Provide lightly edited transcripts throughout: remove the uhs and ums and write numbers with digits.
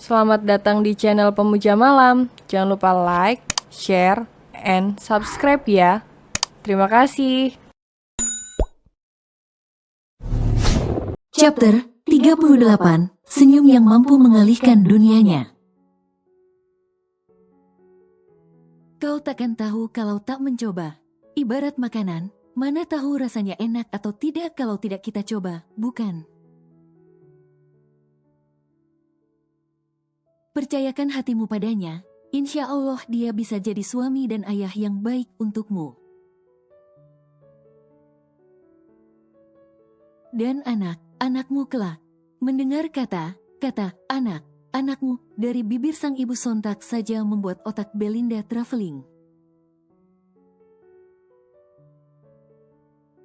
Selamat datang di channel Pemuja Malam. Jangan lupa like, share, and subscribe ya. Terima kasih. Chapter 38. Senyum yang mampu mengalihkan dunianya. Kau takkan tahu kalau tak mencoba. Ibarat makanan, mana tahu rasanya enak atau tidak kalau tidak kita coba, bukan? Percayakan hatimu padanya, insya Allah dia bisa jadi suami dan ayah yang baik untukmu. Dan anakmu kelak. Mendengar kata anak, anakmu dari bibir sang ibu sontak saja membuat otak Belinda traveling.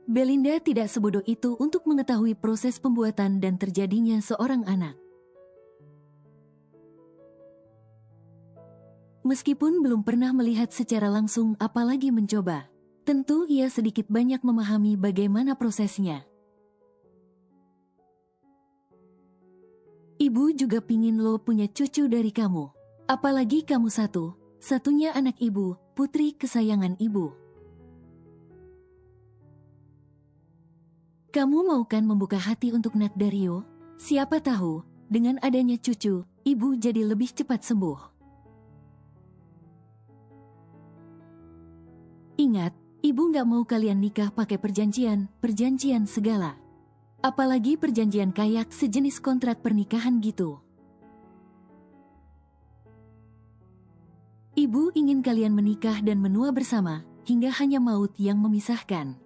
Belinda tidak sebodoh itu untuk mengetahui proses pembuatan dan terjadinya seorang anak. Meskipun belum pernah melihat secara langsung apalagi mencoba, tentu ia sedikit banyak memahami bagaimana prosesnya. Ibu juga pingin lo punya cucu dari kamu. Apalagi kamu satunya anak ibu, putri kesayangan ibu. Kamu mau kan membuka hati untuk Nak Dario? Siapa tahu, dengan adanya cucu, ibu jadi lebih cepat sembuh. Ingat, ibu gak mau kalian nikah pakai perjanjian segala. Apalagi perjanjian kayak sejenis kontrak pernikahan gitu. Ibu ingin kalian menikah dan menua bersama, hingga hanya maut yang memisahkan.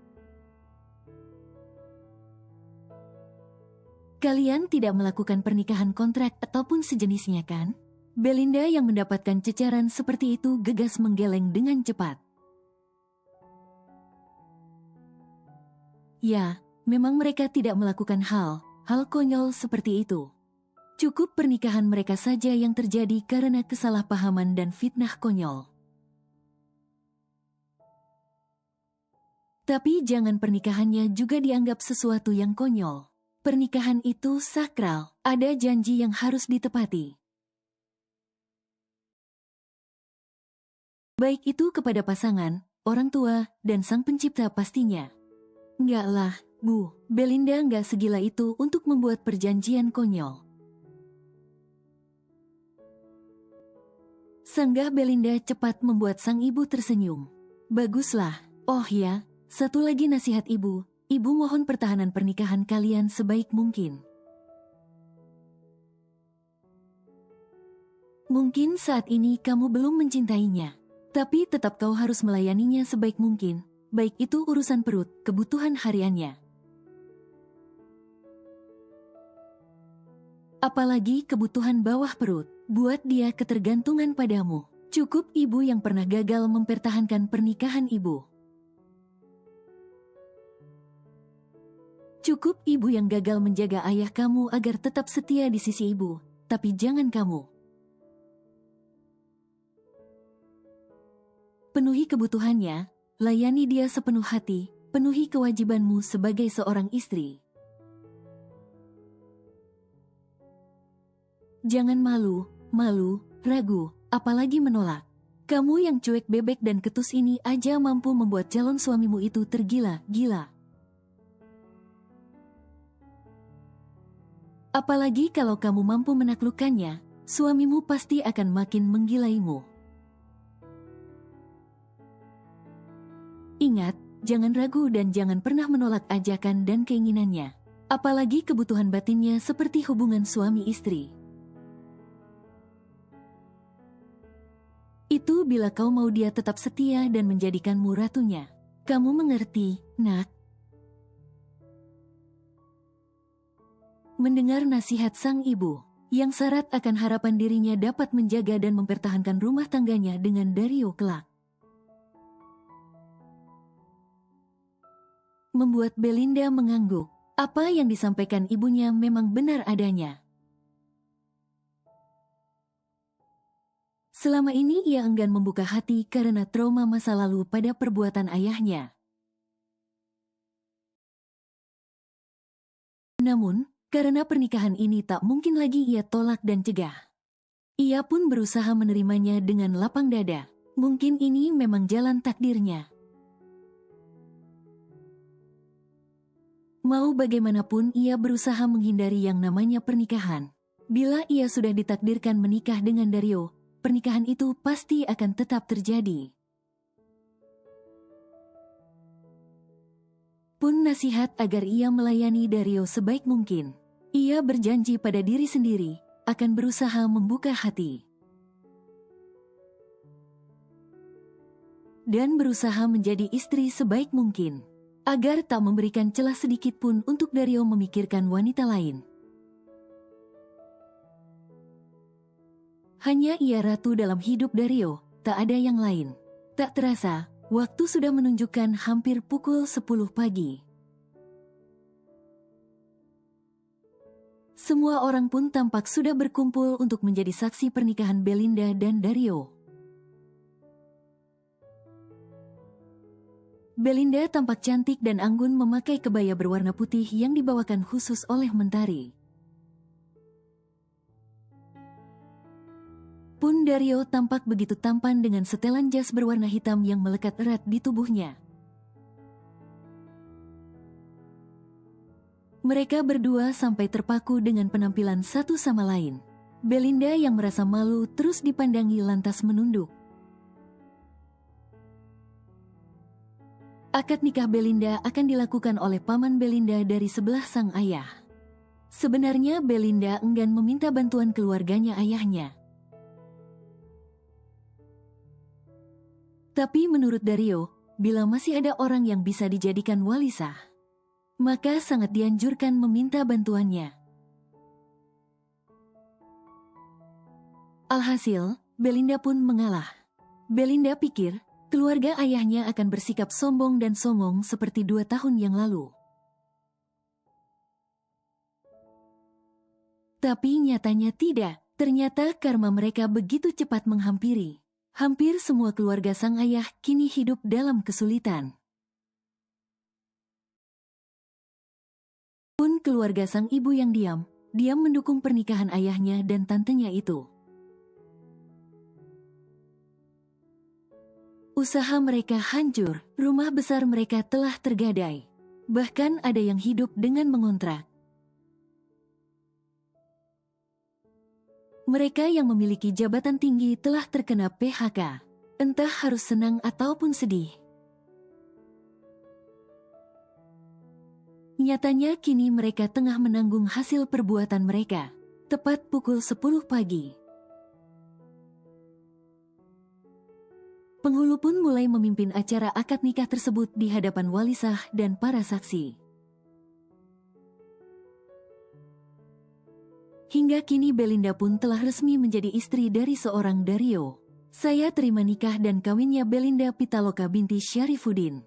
Kalian tidak melakukan pernikahan kontrak ataupun sejenisnya kan? Belinda yang mendapatkan cecaran seperti itu gegas menggeleng dengan cepat. Ya, memang mereka tidak melakukan hal konyol seperti itu. Cukup pernikahan mereka saja yang terjadi karena kesalahpahaman dan fitnah konyol. Tapi jangan pernikahannya juga dianggap sesuatu yang konyol. Pernikahan itu sakral, ada janji yang harus ditepati. Baik itu kepada pasangan, orang tua, dan sang pencipta pastinya. Enggak lah, Bu, Belinda enggak segila itu untuk membuat perjanjian konyol. Sanggah Belinda cepat membuat sang ibu tersenyum. Baguslah, oh ya, satu lagi nasihat ibu mohon pertahanan pernikahan kalian sebaik mungkin. Mungkin saat ini kamu belum mencintainya, tapi tetap kau harus melayaninya sebaik mungkin. Baik itu urusan perut, kebutuhan hariannya. Apalagi kebutuhan bawah perut, buat dia ketergantungan padamu. Cukup ibu yang pernah gagal mempertahankan pernikahan ibu. Cukup ibu yang gagal menjaga ayah kamu agar tetap setia di sisi ibu, tapi jangan kamu. Penuhi kebutuhannya, layani dia sepenuh hati, penuhi kewajibanmu sebagai seorang istri. Jangan malu, ragu, apalagi menolak. Kamu yang cuek bebek dan ketus ini aja mampu membuat calon suamimu itu tergila-gila. Apalagi kalau kamu mampu menaklukkannya, suamimu pasti akan makin menggilaimu. Ingat, jangan ragu dan jangan pernah menolak ajakan dan keinginannya. Apalagi kebutuhan batinnya seperti hubungan suami istri. Itu bila kau mau dia tetap setia dan menjadikanmu ratunya. Kamu mengerti, Nak? Mendengar nasihat sang ibu, yang syarat akan harapan dirinya dapat menjaga dan mempertahankan rumah tangganya dengan Dario kelak. Membuat Belinda mengangguk. Apa yang disampaikan ibunya memang benar adanya. Selama ini ia enggan membuka hati karena trauma masa lalu pada perbuatan ayahnya. Namun, karena pernikahan ini tak mungkin lagi ia tolak dan cegah. Ia pun berusaha menerimanya dengan lapang dada. Mungkin ini memang jalan takdirnya. Mau bagaimanapun ia berusaha menghindari yang namanya pernikahan. Bila ia sudah ditakdirkan menikah dengan Dario, pernikahan itu pasti akan tetap terjadi. Pun nasihat agar ia melayani Dario sebaik mungkin. Ia berjanji pada diri sendiri, akan berusaha membuka hati. Dan berusaha menjadi istri sebaik mungkin. Agar tak memberikan celah sedikit pun untuk Dario memikirkan wanita lain. Hanya ia ratu dalam hidup Dario, tak ada yang lain. Tak terasa, waktu sudah menunjukkan hampir pukul 10 pagi. Semua orang pun tampak sudah berkumpul untuk menjadi saksi pernikahan Belinda dan Dario. Belinda tampak cantik dan anggun memakai kebaya berwarna putih yang dibawakan khusus oleh Mentari. Pun Dario tampak begitu tampan dengan setelan jas berwarna hitam yang melekat erat di tubuhnya. Mereka berdua sampai terpaku dengan penampilan satu sama lain. Belinda yang merasa malu terus dipandangi lantas menunduk. Akad nikah Belinda akan dilakukan oleh paman Belinda dari sebelah sang ayah. Sebenarnya Belinda enggan meminta bantuan keluarganya ayahnya. Tapi menurut Dario, bila masih ada orang yang bisa dijadikan wali sah, maka sangat dianjurkan meminta bantuannya. Alhasil, Belinda pun mengalah. Belinda pikir, keluarga ayahnya akan bersikap sombong dan songong seperti 2 tahun yang lalu. Tapi nyatanya tidak. Ternyata karma mereka begitu cepat menghampiri. Hampir semua keluarga sang ayah kini hidup dalam kesulitan. Pun keluarga sang ibu yang diam mendukung pernikahan ayahnya dan tantenya itu. Usaha mereka hancur, rumah besar mereka telah tergadai. Bahkan ada yang hidup dengan mengontrak. Mereka yang memiliki jabatan tinggi telah terkena PHK. Entah harus senang ataupun sedih. Nyatanya kini mereka tengah menanggung hasil perbuatan mereka. Tepat pukul 10 pagi. Penghulu pun mulai memimpin acara akad nikah tersebut di hadapan wali sah dan para saksi. Hingga kini Belinda pun telah resmi menjadi istri dari seorang Dario. Saya terima nikah dan kawinnya Belinda Pitaloka binti Syarifuddin.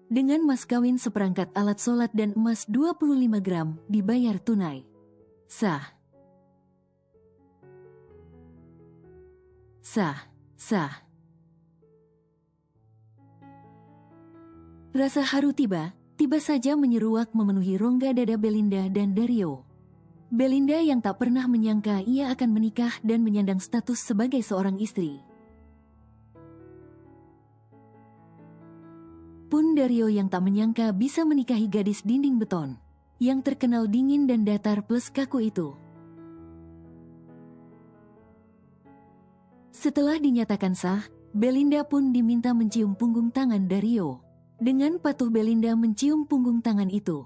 Dengan mas kawin seperangkat alat sholat dan emas 25 gram dibayar tunai. Sah. Sah. Rasa haru tiba saja menyeruak memenuhi rongga dada Belinda dan Dario. Belinda yang tak pernah menyangka ia akan menikah dan menyandang status sebagai seorang istri. Pun Dario yang tak menyangka bisa menikahi gadis dinding beton, yang terkenal dingin dan datar plus kaku itu. Setelah dinyatakan sah, Belinda pun diminta mencium punggung tangan Dario. Dengan patuh Belinda mencium punggung tangan itu.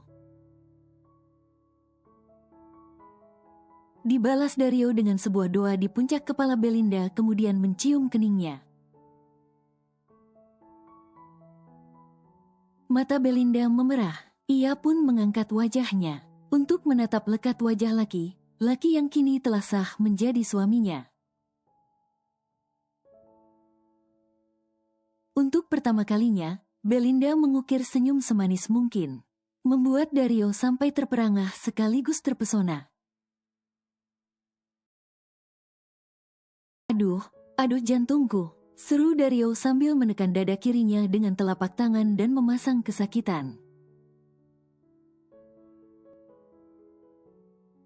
Dibalas Dario dengan sebuah doa di puncak kepala Belinda kemudian mencium keningnya. Mata Belinda memerah. Ia pun mengangkat wajahnya untuk menatap lekat wajah laki yang kini telah sah menjadi suaminya. Untuk pertama kalinya, Belinda mengukir senyum semanis mungkin, membuat Dario sampai terperangah sekaligus terpesona. Aduh jantungku, seru Dario sambil menekan dada kirinya dengan telapak tangan dan memasang kesakitan.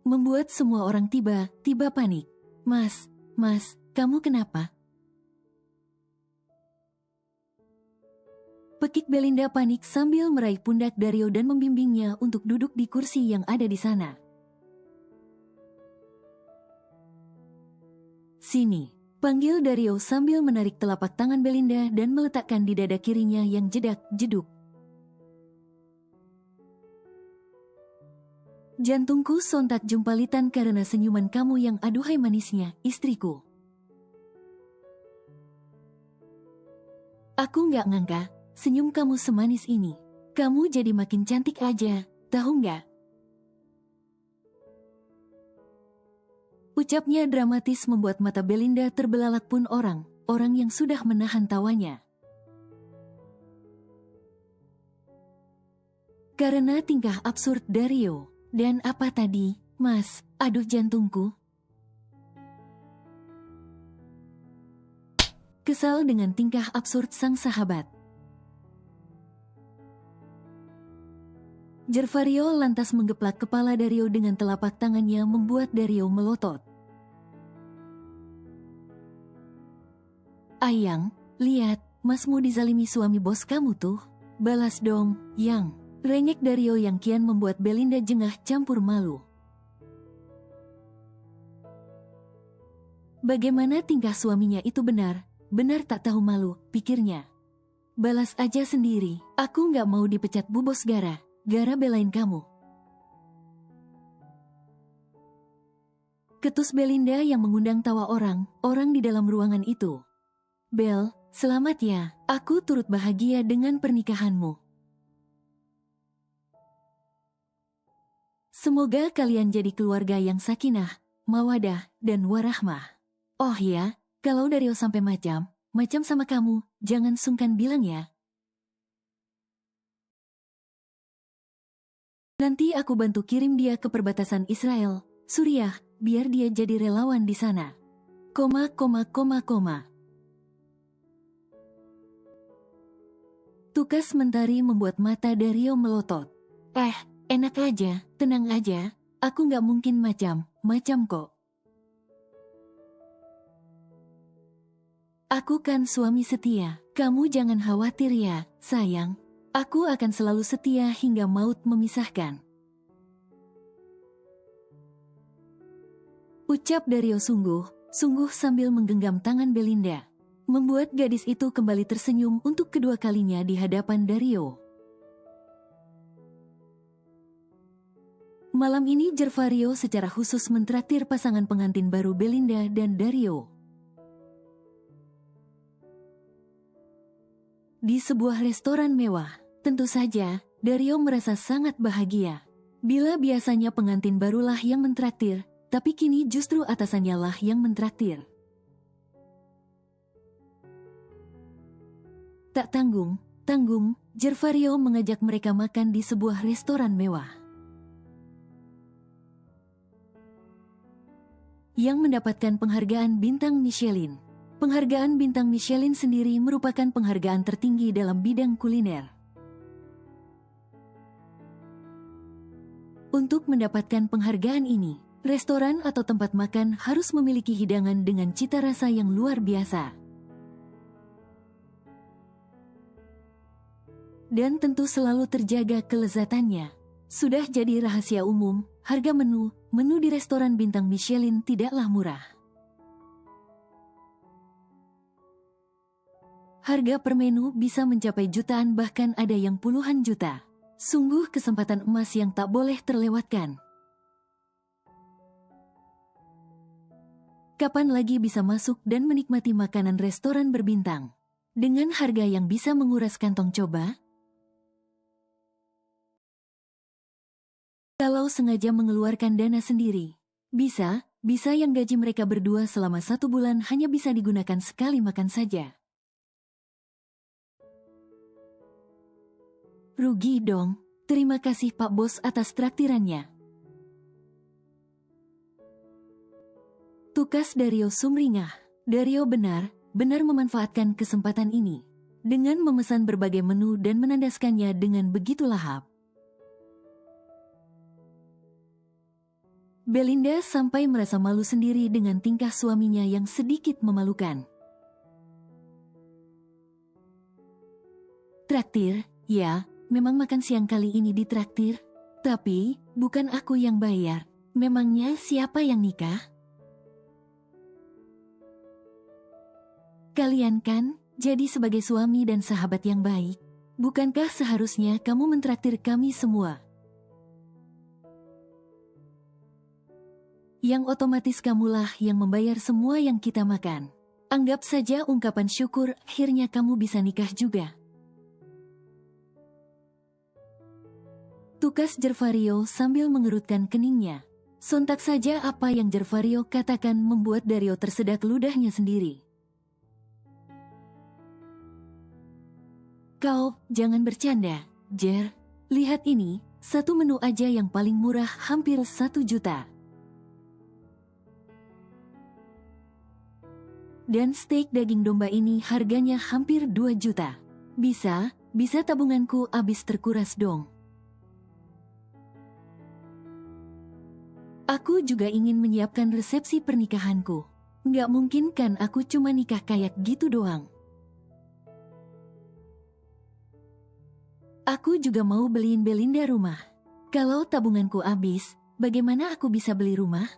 membuat semua orang tiba-tiba panik. Mas, kamu kenapa? Pekik Belinda panik sambil meraih pundak Dario dan membimbingnya untuk duduk di kursi yang ada di sana. Sini, panggil Dario sambil menarik telapak tangan Belinda dan meletakkan di dada kirinya yang jedak-jeduk. Jantungku sontak jumpalitan karena senyuman kamu yang aduhai manisnya, istriku. Aku nggak ngangka, senyum kamu semanis ini. Kamu jadi makin cantik aja, tahu nggak? Ucapnya dramatis membuat mata Belinda terbelalak pun orang yang sudah menahan tawanya. Karena tingkah absurd Dario. Dan apa tadi, Mas? Aduh jantungku. Kesal dengan tingkah absurd sang sahabat, Gervario lantas menggeplak kepala Dario dengan telapak tangannya membuat Dario melotot. Ayang, lihat, Masmu dizalimi suami bos kamu tuh. Balas dong, Yang. Rengek Dario yang kian membuat Belinda jengah campur malu. Bagaimana tingkah suaminya itu benar tak tahu malu, pikirnya. Balas aja sendiri, aku nggak mau dipecat Bu Bos gara belain kamu. Ketus Belinda yang mengundang tawa orang di dalam ruangan itu. Bel, selamat ya, aku turut bahagia dengan pernikahanmu. Semoga kalian jadi keluarga yang sakinah, mawadah, dan warahmah. Oh ya, kalau Dario sampai macam sama kamu, jangan sungkan bilang ya. Nanti aku bantu kirim dia ke perbatasan Israel, Suriah, biar dia jadi relawan di sana. Koma. Tukas mentari membuat mata Dario melotot. Enak aja, tenang aja, aku nggak mungkin macam kok. Aku kan suami setia, kamu jangan khawatir ya, sayang. Aku akan selalu setia hingga maut memisahkan. Ucap Dario sungguh sambil menggenggam tangan Belinda, membuat gadis itu kembali tersenyum untuk kedua kalinya di hadapan Dario. Malam ini Gervario secara khusus mentraktir pasangan pengantin baru Belinda dan Dario. Di sebuah restoran mewah, tentu saja Dario merasa sangat bahagia. Bila biasanya pengantin barulah yang mentraktir, tapi kini justru atasannya lah yang mentraktir. Tak tanggung, Gervario mengajak mereka makan di sebuah restoran mewah. Yang mendapatkan penghargaan bintang Michelin. Penghargaan bintang Michelin sendiri merupakan penghargaan tertinggi dalam bidang kuliner. Untuk mendapatkan penghargaan ini, restoran atau tempat makan harus memiliki hidangan dengan cita rasa yang luar biasa. Dan tentu selalu terjaga kelezatannya. Sudah jadi rahasia umum, harga menu di restoran bintang Michelin tidaklah murah. Harga per menu bisa mencapai jutaan bahkan ada yang puluhan juta. Sungguh kesempatan emas yang tak boleh terlewatkan. Kapan lagi bisa masuk dan menikmati makanan restoran berbintang? Dengan harga yang bisa menguras kantong coba? Kalau sengaja mengeluarkan dana sendiri, bisa yang gaji mereka berdua selama 1 bulan hanya bisa digunakan sekali makan saja. Rugi dong. Terima kasih Pak Bos atas traktirannya. Tukas Dario sumringah. Dario benar memanfaatkan kesempatan ini dengan memesan berbagai menu dan menandaskannya dengan begitu lahap. Belinda sampai merasa malu sendiri dengan tingkah suaminya yang sedikit memalukan. Traktir, ya, memang makan siang kali ini ditraktir. Tapi, bukan aku yang bayar. Memangnya siapa yang nikah? Kalian kan, jadi sebagai suami dan sahabat yang baik. Bukankah seharusnya kamu mentraktir kami semua? Yang otomatis kamulah yang membayar semua yang kita makan. Anggap saja ungkapan syukur akhirnya kamu bisa nikah juga. Tukas Gervario sambil mengerutkan keningnya. Sontak saja apa yang Gervario katakan membuat Dario tersedak ludahnya sendiri. Kau, jangan bercanda, Jer. Lihat ini, satu menu aja yang paling murah hampir 1 juta. Dan steak daging domba ini harganya hampir 2 juta. Bisa tabunganku habis terkuras dong. Aku juga ingin menyiapkan resepsi pernikahanku. Nggak mungkin kan aku cuma nikah kayak gitu doang. Aku juga mau beliin Belinda rumah. Kalau tabunganku habis, bagaimana aku bisa beli rumah?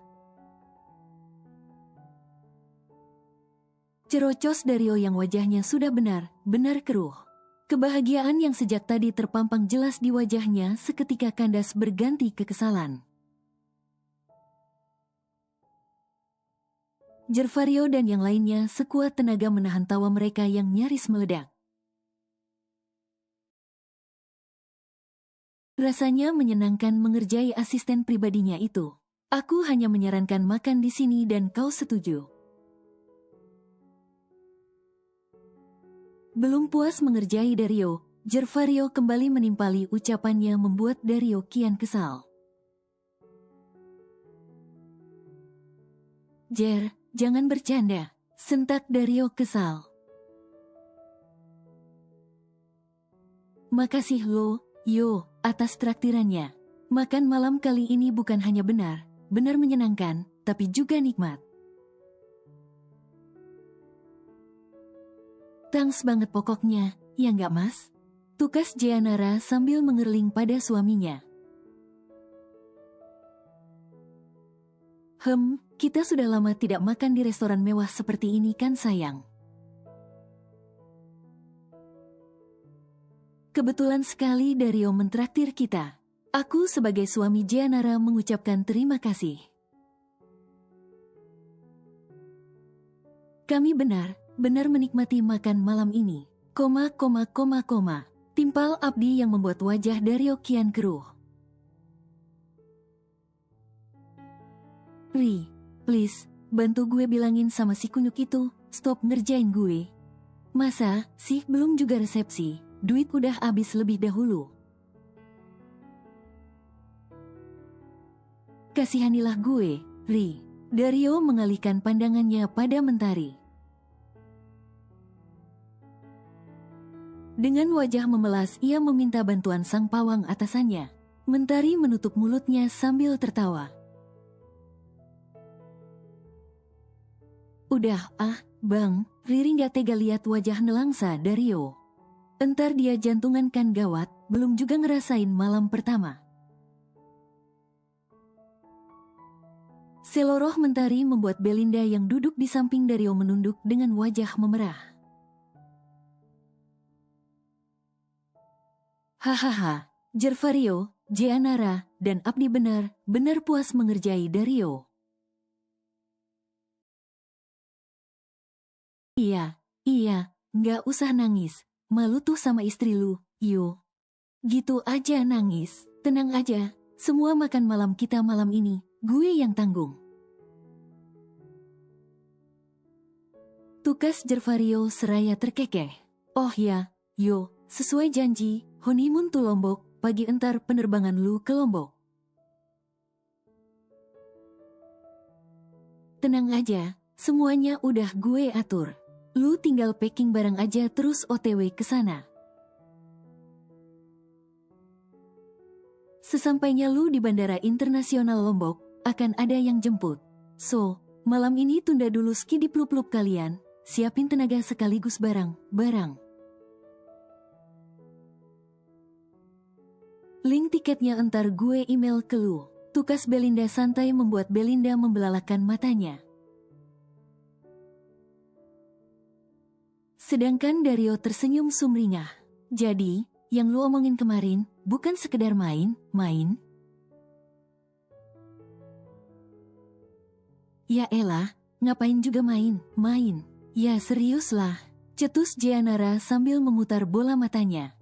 Cerocos Dario yang wajahnya sudah benar keruh. Kebahagiaan yang sejak tadi terpampang jelas di wajahnya seketika kandas berganti kekesalan. Gervario dan yang lainnya sekuat tenaga menahan tawa mereka yang nyaris meledak. Rasanya menyenangkan mengerjai asisten pribadinya itu. Aku hanya menyarankan makan di sini dan kau setuju. Belum puas mengerjai Dario, Gervario kembali menimpali ucapannya membuat Dario kian kesal. Jer, jangan bercanda, sentak Dario kesal. Makasih lo, Yo, atas traktirannya. Makan malam kali ini bukan hanya benar menyenangkan, tapi juga nikmat. Thanks banget pokoknya, ya nggak mas? Tukas Jeanara sambil mengerling pada suaminya. Kita sudah lama tidak makan di restoran mewah seperti ini kan sayang. Kebetulan sekali Dario mentraktir kita. Aku sebagai suami Jeanara mengucapkan terima kasih. Kami benar menikmati makan malam ini. Timpal Abdi yang membuat wajah Dario kian keruh. Ri, please, bantu gue bilangin sama si kunyuk itu, stop ngerjain gue. Masa sih belum juga resepsi, duit udah habis lebih dahulu. Kasihanilah gue, Ri. Dario mengalihkan pandangannya pada Mentari. Dengan wajah memelas ia meminta bantuan sang pawang atasannya. Mentari menutup mulutnya sambil tertawa. Udah, Bang, Riri gak tega lihat wajah nelangsa Dario. Entar dia jantungan kan gawat, belum juga ngerasain malam pertama. Seloroh Mentari membuat Belinda yang duduk di samping Dario menunduk dengan wajah memerah. Hahaha, Gervario, Jeanara, dan Abdi benar puas mengerjai Dario. Iya, nggak usah nangis. Malu tuh sama istri lu, yo. Gitu aja nangis, tenang aja. Semua makan malam kita malam ini, gue yang tanggung. Tukas Gervario seraya terkekeh. Oh ya, yo, sesuai janji, honeymoon to Lombok, pagi entar penerbangan lu ke Lombok. Tenang aja, semuanya udah gue atur. Lu tinggal packing barang aja terus OTW ke sana. Sesampainya lu di Bandara Internasional Lombok, akan ada yang jemput. So, malam ini tunda dulu skidiplup-plup kalian, siapin tenaga sekaligus barang-barang. Link tiketnya entar gue email ke lu. Tukas Belinda santai membuat Belinda membelalakan matanya. Sedangkan Dario tersenyum sumringah. Jadi, yang lu omongin kemarin, bukan sekedar main? Ya elah, ngapain juga main? Ya serius lah, cetus Jeanara sambil memutar bola matanya.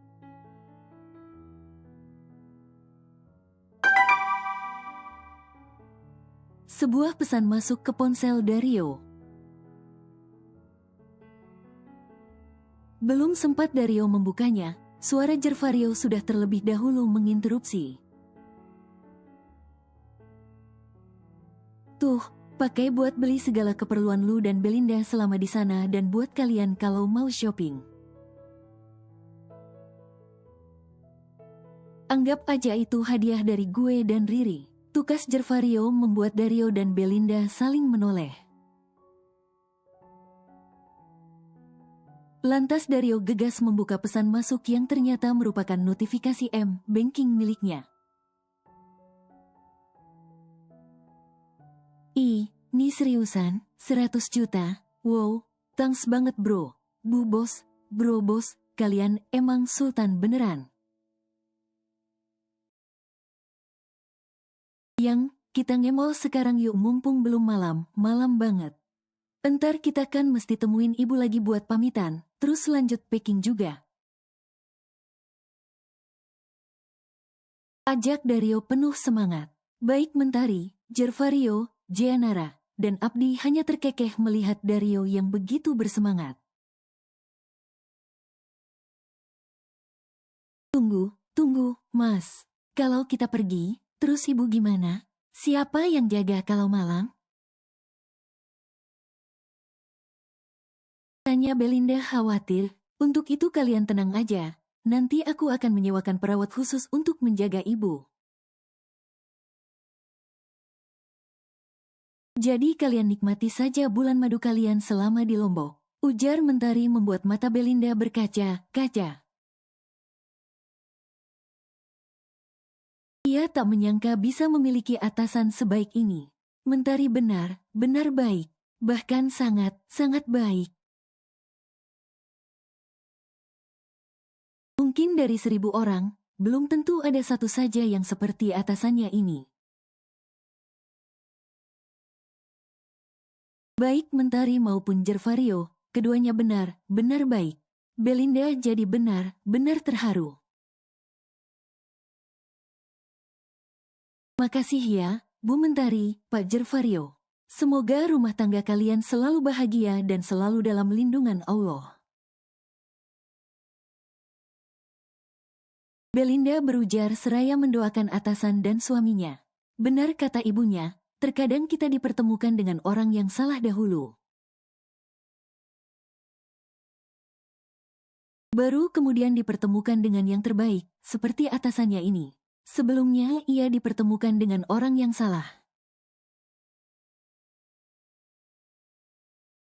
Sebuah pesan masuk ke ponsel Dario. Belum sempat Dario membukanya, suara Gervario sudah terlebih dahulu menginterupsi. Tuh, pakai buat beli segala keperluan lu dan Belinda selama di sana dan buat kalian kalau mau shopping. Anggap aja itu hadiah dari gue dan Riri. Tukas Gervario membuat Dario dan Belinda saling menoleh. Lantas Dario gegas membuka pesan masuk yang ternyata merupakan notifikasi M-Banking miliknya. Nih seriusan, 100 juta? Wow, thanks banget bro. Bro bos, kalian emang sultan beneran. Yang, kita ngemol sekarang yuk mumpung belum malam banget. Entar kita kan mesti temuin ibu lagi buat pamitan, terus lanjut packing juga. Ajak Dario penuh semangat. Baik Mentari, Gervario, Jeanara, dan Abdi hanya terkekeh melihat Dario yang begitu bersemangat. Tunggu, mas. Kalau kita pergi, terus ibu gimana? Siapa yang jaga kalau malam? Tanya Belinda khawatir. Untuk itu kalian tenang aja. Nanti aku akan menyewakan perawat khusus untuk menjaga ibu. Jadi kalian nikmati saja bulan madu kalian selama di Lombok. Ujar Mentari membuat mata Belinda berkaca-kaca. Ia tak menyangka bisa memiliki atasan sebaik ini. Mentari benar baik. Bahkan sangat baik. Mungkin dari 1000 orang, belum tentu ada satu saja yang seperti atasannya ini. Baik Mentari maupun Gervario, keduanya benar baik. Belinda jadi benar terharu. Makasih ya, Bu Mentari, Pak Gervario. Semoga rumah tangga kalian selalu bahagia dan selalu dalam lindungan Allah. Belinda berujar seraya mendoakan atasan dan suaminya. Benar kata ibunya, terkadang kita dipertemukan dengan orang yang salah dahulu. Baru kemudian dipertemukan dengan yang terbaik, seperti atasannya ini. Sebelumnya ia dipertemukan dengan orang yang salah.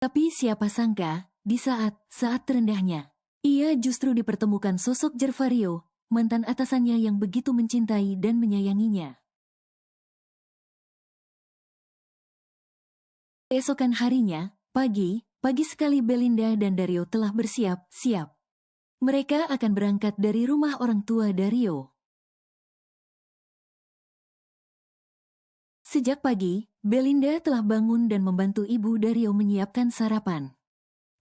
Tapi siapa sangka, di saat terendahnya, ia justru dipertemukan sosok Gervario, mantan atasannya yang begitu mencintai dan menyayanginya. Esokan harinya, pagi sekali Belinda dan Dario telah bersiap-siap. Mereka akan berangkat dari rumah orang tua Dario. Sejak pagi, Belinda telah bangun dan membantu ibu Dario menyiapkan sarapan.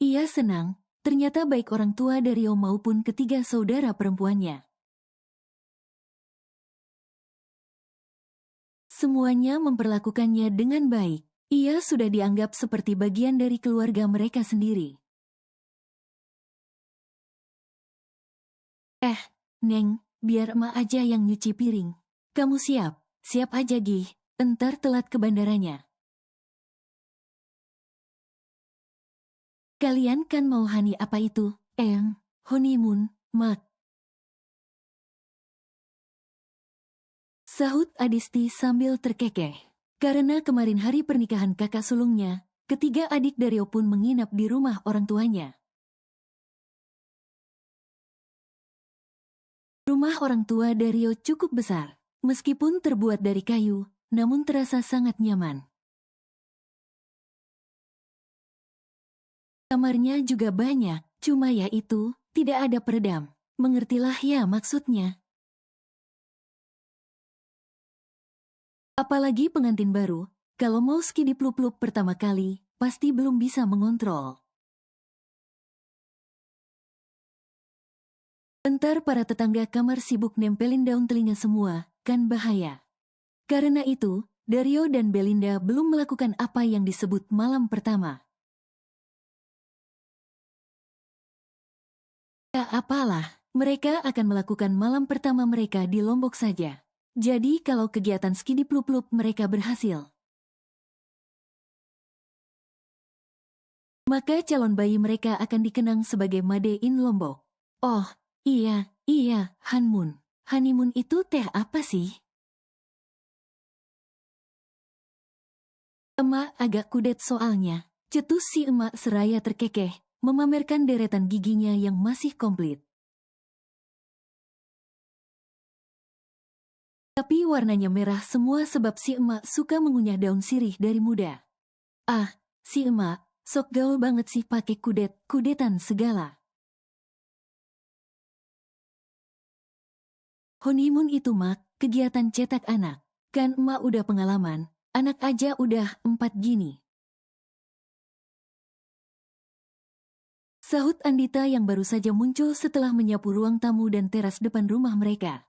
Ia senang, ternyata baik orang tua Dario maupun ketiga saudara perempuannya. Semuanya memperlakukannya dengan baik. Ia sudah dianggap seperti bagian dari keluarga mereka sendiri. Neng, biar emak aja yang nyuci piring. Kamu siap aja Gih, entar telat ke bandaranya. Kalian kan mau apa itu, honeymoon, Mak? Sahut Adisti sambil terkekeh. Karena kemarin hari pernikahan kakak sulungnya, ketiga adik Dario pun menginap di rumah orang tuanya. Rumah orang tua Dario cukup besar. Meskipun terbuat dari kayu, namun terasa sangat nyaman. Kamarnya juga banyak, cuma ya itu, tidak ada peredam. Mengertilah ya maksudnya. Apalagi pengantin baru, kalau mau skidiplup-plup pertama kali, pasti belum bisa mengontrol. Entar para tetangga kamar sibuk nempelin daun telinga semua, kan bahaya. Karena itu, Dario dan Belinda belum melakukan apa yang disebut malam pertama. Ya apalah, mereka akan melakukan malam pertama mereka di Lombok saja. Jadi kalau kegiatan skidiplup-plup mereka berhasil, maka calon bayi mereka akan dikenang sebagai Made in Lombok. Oh, iya, honeymoon. Honeymoon itu teh apa sih? Emak agak kudet soalnya. Cetus si emak seraya terkekeh, memamerkan deretan giginya yang masih komplit. Tapi warnanya merah semua sebab si emak suka mengunyah daun sirih dari muda. Ah, si emak, sok gaul banget sih pakai kudetan segala. Honeymoon itu mak, kegiatan cetak anak. Kan emak udah pengalaman, anak aja udah 4 gini. Sahut Andita yang baru saja muncul setelah menyapu ruang tamu dan teras depan rumah mereka.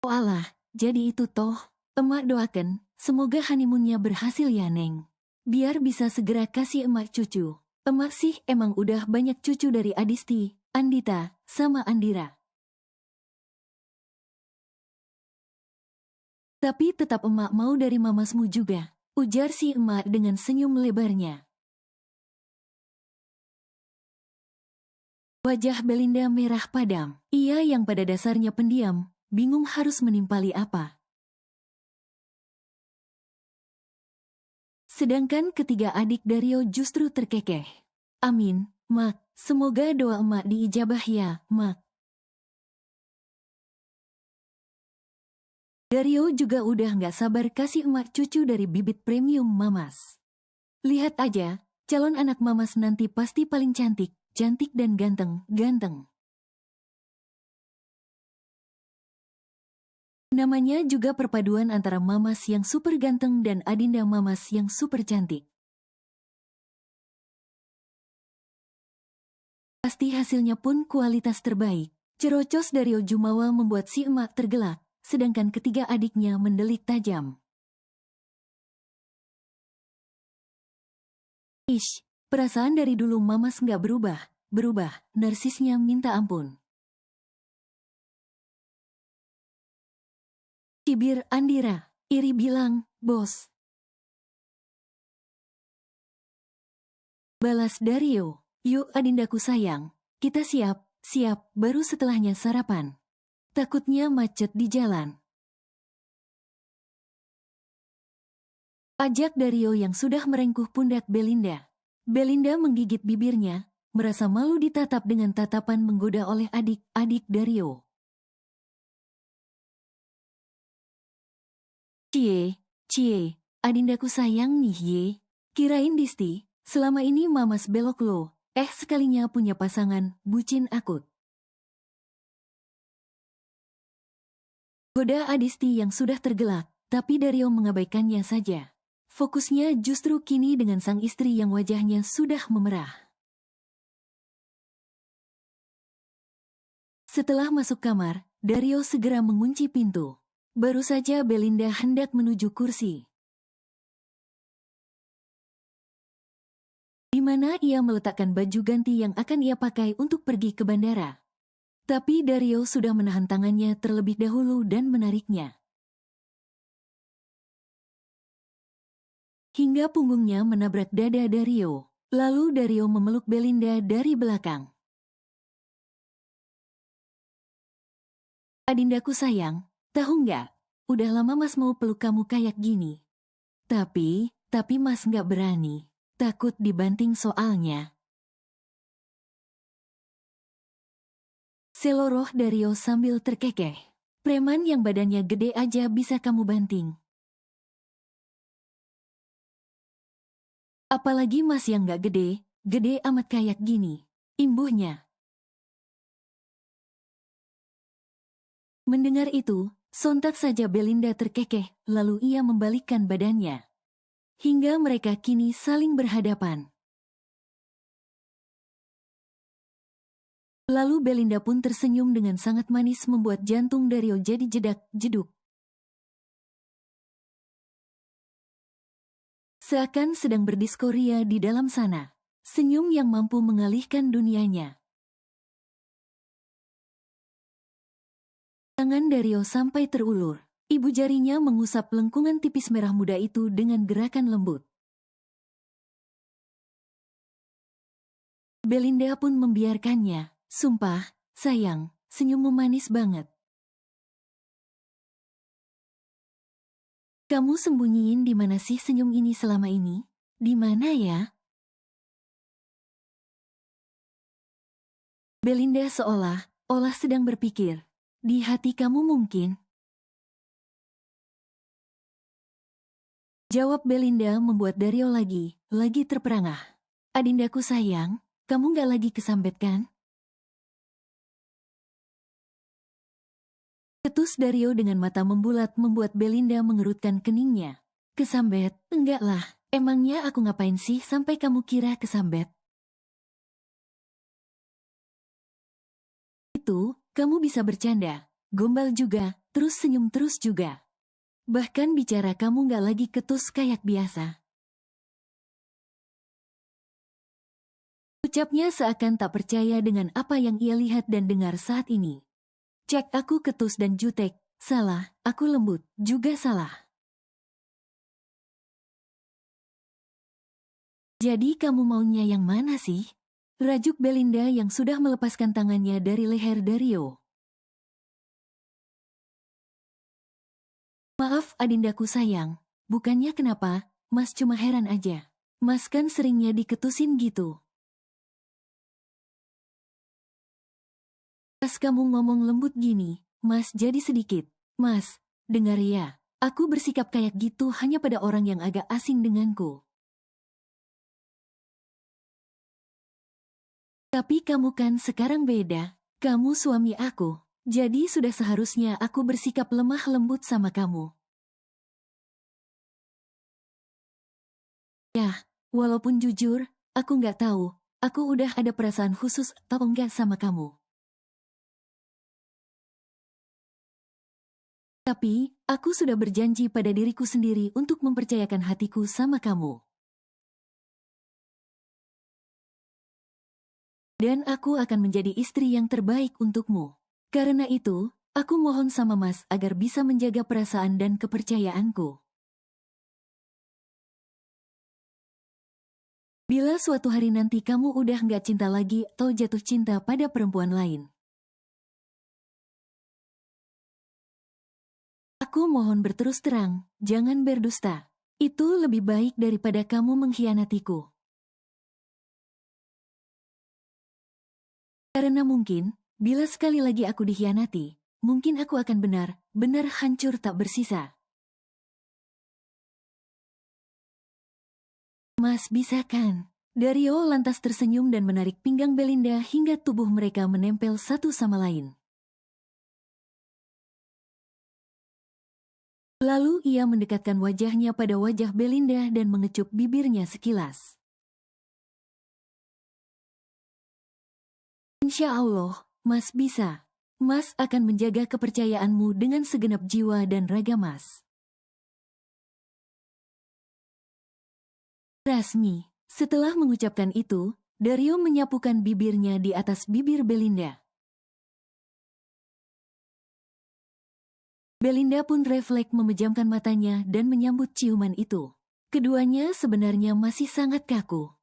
Oh alah, jadi itu toh. Emak doakan, semoga honeymoonnya berhasil ya Neng. Biar bisa segera kasih emak cucu. Emak sih emang udah banyak cucu dari Adisti, Andita, sama Andira. Tapi tetap emak mau dari mamasmu juga, ujar si emak dengan senyum lebarnya. Wajah Belinda merah padam. Ia yang pada dasarnya pendiam, bingung harus menimpali apa. Sedangkan ketiga adik Dario justru terkekeh. Amin, mak, semoga doa emak diijabah ya, mak. Dario juga udah nggak sabar kasih emak cucu dari bibit premium mamas. Lihat aja, calon anak mamas nanti pasti paling cantik, cantik dan ganteng. Namanya juga perpaduan antara mamas yang super ganteng dan adinda mamas yang super cantik. Pasti hasilnya pun kualitas terbaik. Cerocos Dario Jumawa membuat si emak tergelak, sedangkan ketiga adiknya mendelik tajam. Ish, perasaan dari dulu mamas nggak berubah, narsisnya minta ampun. Cibir Andira, iri bilang, bos. Balas Dario, yuk adindaku sayang, kita siap, baru setelahnya sarapan. Takutnya macet di jalan. Ajak Dario yang sudah merengkuh pundak Belinda. Belinda menggigit bibirnya, merasa malu ditatap dengan tatapan menggoda oleh adik-adik Dario. Cie, adindaku sayang nih ye. Kirain Disti, selama ini mamas belok lo, sekalinya punya pasangan, bucin akut. Goda Adisti yang sudah tergelak, tapi Dario mengabaikannya saja. Fokusnya justru kini dengan sang istri yang wajahnya sudah memerah. Setelah masuk kamar, Dario segera mengunci pintu. Baru saja Belinda hendak menuju kursi, di mana ia meletakkan baju ganti yang akan ia pakai untuk pergi ke bandara. Tapi Dario sudah menahan tangannya terlebih dahulu dan menariknya. Hingga punggungnya menabrak dada Dario. Lalu Dario memeluk Belinda dari belakang. Adindaku sayang, Tahu nggak? Udah lama Mas mau peluk kamu kayak gini. Tapi Mas nggak berani. Takut dibanting soalnya. Seloroh Dario sambil terkekeh. Preman yang badannya gede aja bisa kamu banting. Apalagi Mas yang nggak gede, gede amat kayak gini. Imbuhnya. Mendengar itu, sontak saja Belinda terkekeh, lalu ia membalikkan badannya. Hingga mereka kini saling berhadapan. Lalu Belinda pun tersenyum dengan sangat manis membuat jantung Dario jadi jedak-jeduk. Seakan sedang berdiskoria di dalam sana. Senyum yang mampu mengalihkan dunianya. Tangan Dario sampai terulur. Ibu jarinya mengusap lengkungan tipis merah muda itu dengan gerakan lembut. Belinda pun membiarkannya. Sumpah, sayang, senyummu manis banget. Kamu sembunyiin di mana sih senyum ini selama ini? Di mana ya? Belinda seolah-olah sedang berpikir. Di hati kamu mungkin? Jawab Belinda membuat Dario lagi terperangah. Adindaku sayang, kamu gak lagi kesambet kan? Ketus Dario dengan mata membulat membuat Belinda mengerutkan keningnya. Kesambet? Enggak lah, emangnya aku ngapain sih sampai kamu kira kesambet? Itu, kamu bisa bercanda, gombal juga, terus senyum terus juga. Bahkan bicara kamu gak lagi ketus kayak biasa. Ucapnya seakan tak percaya dengan apa yang ia lihat dan dengar saat ini. Cek aku ketus dan jutek, salah, aku lembut, juga salah. Jadi kamu maunya yang mana sih? Rajuk Belinda yang sudah melepaskan tangannya dari leher Dario. Maaf adindaku sayang, bukannya kenapa, Mas cuma heran aja. Mas kan seringnya diketusin gitu. Pas kamu ngomong lembut gini, Mas jadi sedikit. Mas, dengar ya, aku bersikap kayak gitu hanya pada orang yang agak asing denganku. Tapi kamu kan sekarang beda, kamu suami aku, jadi sudah seharusnya aku bersikap lemah lembut sama kamu. Ya, walaupun jujur, aku nggak tahu, aku udah ada perasaan khusus atau enggak sama kamu. Tapi, aku sudah berjanji pada diriku sendiri untuk mempercayakan hatiku sama kamu. Dan aku akan menjadi istri yang terbaik untukmu. Karena itu, aku mohon sama Mas agar bisa menjaga perasaan dan kepercayaanku. Bila suatu hari nanti kamu udah nggak cinta lagi atau jatuh cinta pada perempuan lain, aku mohon berterus terang, jangan berdusta. Itu lebih baik daripada kamu mengkhianatiku. Karena mungkin, bila sekali lagi aku dikhianati, mungkin aku akan benar hancur tak bersisa. Mas bisa kan? Dario lantas tersenyum dan menarik pinggang Belinda hingga tubuh mereka menempel satu sama lain. Lalu ia mendekatkan wajahnya pada wajah Belinda dan mengecup bibirnya sekilas. Insya Allah, Mas bisa. Mas akan menjaga kepercayaanmu dengan segenap jiwa dan raga Mas. Rasmi, setelah mengucapkan itu, Dario menyapukan bibirnya di atas bibir Belinda. Belinda pun refleks memejamkan matanya dan menyambut ciuman itu. Keduanya sebenarnya masih sangat kaku.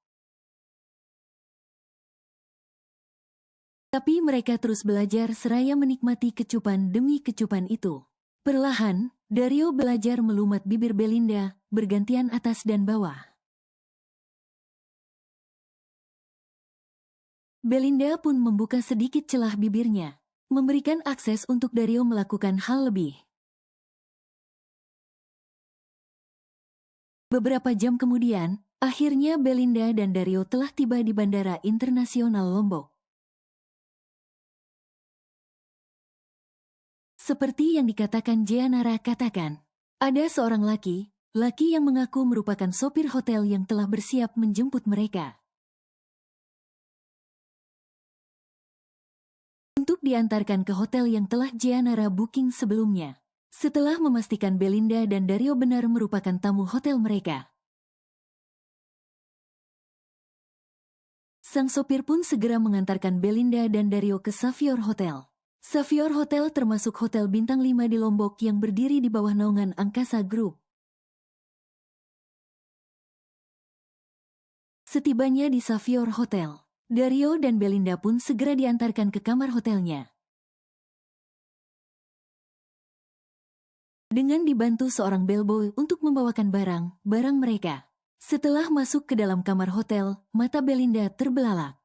Tapi mereka terus belajar seraya menikmati kecupan demi kecupan itu. Perlahan, Dario belajar melumat bibir Belinda, bergantian atas dan bawah. Belinda pun membuka sedikit celah bibirnya, memberikan akses untuk Dario melakukan hal lebih. Beberapa jam kemudian, akhirnya Belinda dan Dario telah tiba di Bandara Internasional Lombok. Seperti yang dikatakan Jeanara katakan, ada seorang laki yang mengaku merupakan sopir hotel yang telah bersiap menjemput mereka. Untuk diantarkan ke hotel yang telah Jeanara booking sebelumnya. Setelah memastikan Belinda dan Dario benar merupakan tamu hotel mereka. Sang sopir pun segera mengantarkan Belinda dan Dario ke Savior Hotel. Savior Hotel termasuk hotel bintang 5 di Lombok yang berdiri di bawah naungan Angkasa Group. Setibanya di Savior Hotel, Dario dan Belinda pun segera diantarkan ke kamar hotelnya. Dengan dibantu seorang bellboy untuk membawakan barang mereka. Setelah masuk ke dalam kamar hotel, mata Belinda terbelalak.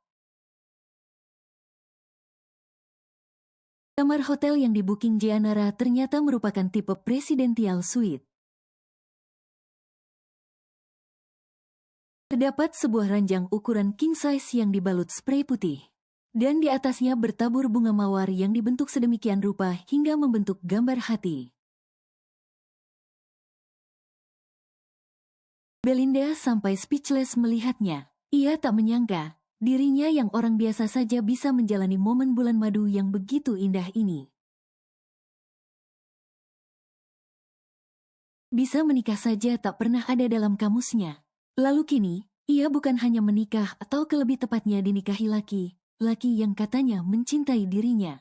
Kamar hotel yang di-booking Jeanara ternyata merupakan tipe Presidential Suite. Terdapat sebuah ranjang ukuran king size yang dibalut spray putih. Dan di atasnya bertabur bunga mawar yang dibentuk sedemikian rupa hingga membentuk gambar hati. Belinda sampai speechless melihatnya. Ia tak menyangka, dirinya yang orang biasa saja bisa menjalani momen bulan madu yang begitu indah ini. Bisa menikah saja tak pernah ada dalam kamusnya. Lalu kini, ia bukan hanya menikah atau lebih tepatnya dinikahi laki yang katanya mencintai dirinya.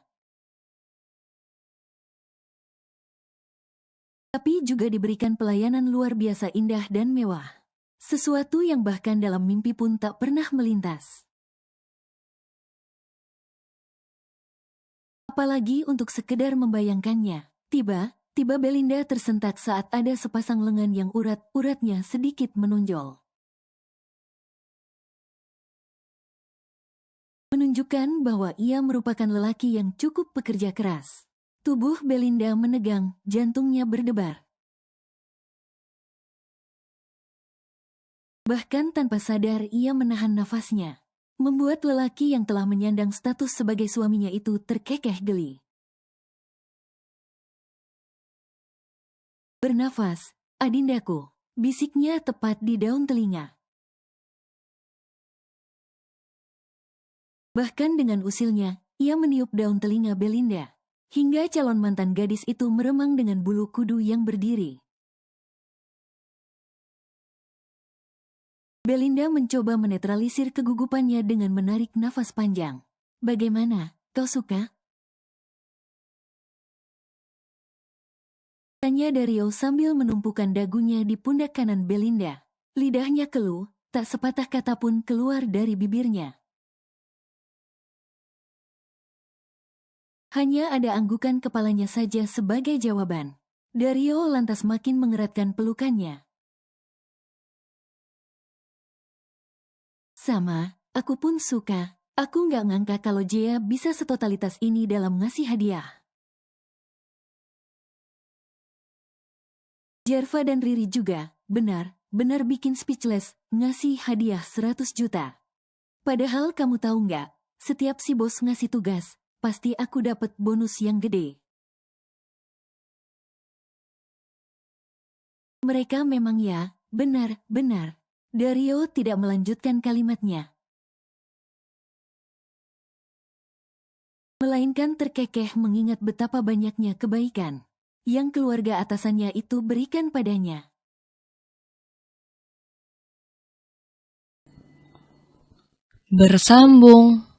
Tapi juga diberikan pelayanan luar biasa indah dan mewah. Sesuatu yang bahkan dalam mimpi pun tak pernah melintas. Apalagi untuk sekedar membayangkannya. Tiba Belinda tersentak saat ada sepasang lengan yang urat-uratnya sedikit menonjol. Menunjukkan bahwa ia merupakan lelaki yang cukup pekerja keras. Tubuh Belinda menegang, jantungnya berdebar. Bahkan tanpa sadar ia menahan nafasnya, membuat lelaki yang telah menyandang status sebagai suaminya itu terkekeh geli. Bernafas, adindaku, bisiknya tepat di daun telinga. Bahkan dengan usilnya, ia meniup daun telinga Belinda, hingga calon mantan gadis itu meremang dengan bulu kudu yang berdiri. Belinda mencoba menetralisir kegugupannya dengan menarik nafas panjang. Bagaimana, kau suka? Tanya Dario sambil menumpukan dagunya di pundak kanan Belinda. Lidahnya keluh, tak sepatah kata pun keluar dari bibirnya. Hanya ada anggukan kepalanya saja sebagai jawaban. Dario lantas makin mengeratkan pelukannya. Sama, aku pun suka. Aku nggak ngangka kalau Jea bisa setotalitas ini dalam ngasih hadiah. Jerva dan Riri juga, benar bikin speechless, ngasih hadiah 100 juta. Padahal kamu tahu nggak, setiap si bos ngasih tugas, pasti aku dapat bonus yang gede. Mereka memang ya, benar. Dario tidak melanjutkan kalimatnya. Melainkan terkekeh mengingat betapa banyaknya kebaikan yang keluarga atasannya itu berikan padanya. Bersambung.